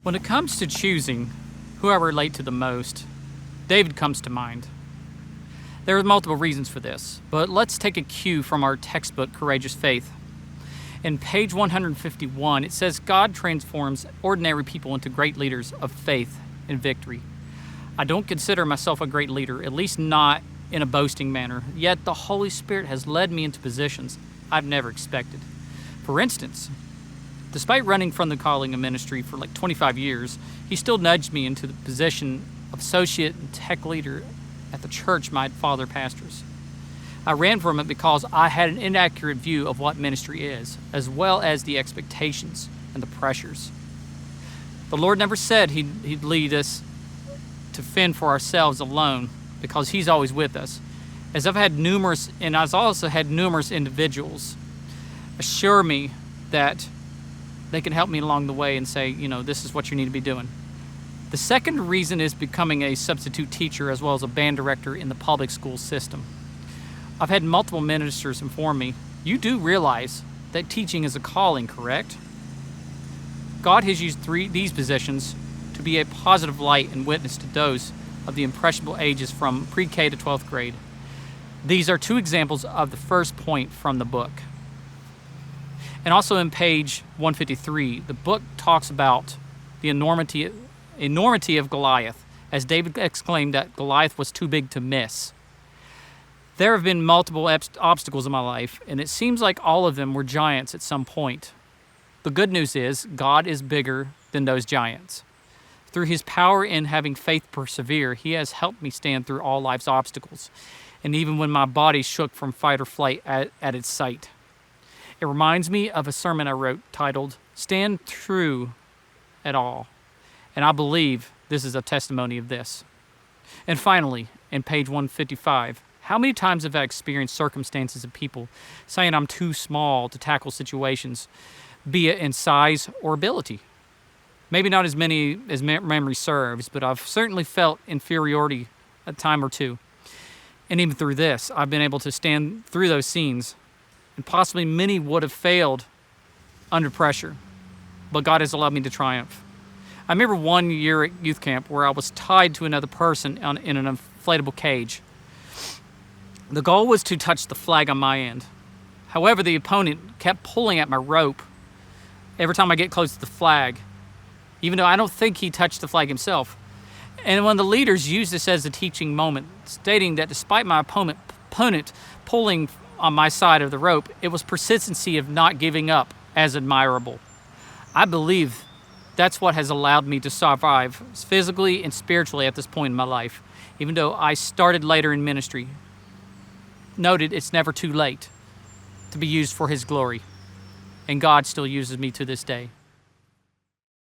When it comes to choosing who I relate to the most, David comes to mind. There are multiple reasons for this, but let's take a cue from our textbook, Courageous Faith. In page 151, it says, God transforms ordinary people into great leaders of faith and victory. I don't consider myself a great leader, at least not in a boasting manner, yet the Holy Spirit has led me into positions I've never expected. For instance, despite running from the calling of ministry for like 25 years, he still nudged me into the position of associate and tech leader at the church my father pastors. I ran from it because I had an inaccurate view of what ministry is, as well as the expectations and the pressures. The Lord never said He'd lead us to fend for ourselves alone, because He's always with us. I've also had numerous individuals assure me that they can help me along the way and say, this is what you need to be doing. The second reason is becoming a substitute teacher as well as a band director in the public school system. I've had multiple ministers inform me, you do realize that teaching is a calling, correct? God has used these positions to be a positive light and witness to those of the impressionable ages from pre-K to 12th grade. These are two examples of the first point from the book. And also in page 153, the book talks about the enormity of Goliath, as David exclaimed that Goliath was too big to miss. There have been multiple obstacles in my life, and it seems like all of them were giants at some point. The good news is God is bigger than those giants. Through His power in having faith persevere, He has helped me stand through all life's obstacles, and even when my body shook from fight or flight at its sight. It reminds me of a sermon I wrote titled, Stand True at All, and I believe this is a testimony of this. And finally, in page 155, how many times have I experienced circumstances of people saying I'm too small to tackle situations, be it in size or ability? Maybe not as many as memory serves, but I've certainly felt inferiority a time or two. And even through this, I've been able to stand through those scenes, and possibly many would have failed under pressure, but God has allowed me to triumph. I remember one year at youth camp where I was tied to another person in an inflatable cage. The goal was to touch the flag on my end. However, the opponent kept pulling at my rope every time I get close to the flag, even though I don't think he touched the flag himself. And one of the leaders used this as a teaching moment, stating that despite my opponent pulling on my side of the rope, it was persistency of not giving up as admirable. I believe that's what has allowed me to survive physically and spiritually at this point in my life, even though I started later in ministry. Noted, it's never too late to be used for His glory, and God still uses me to this day.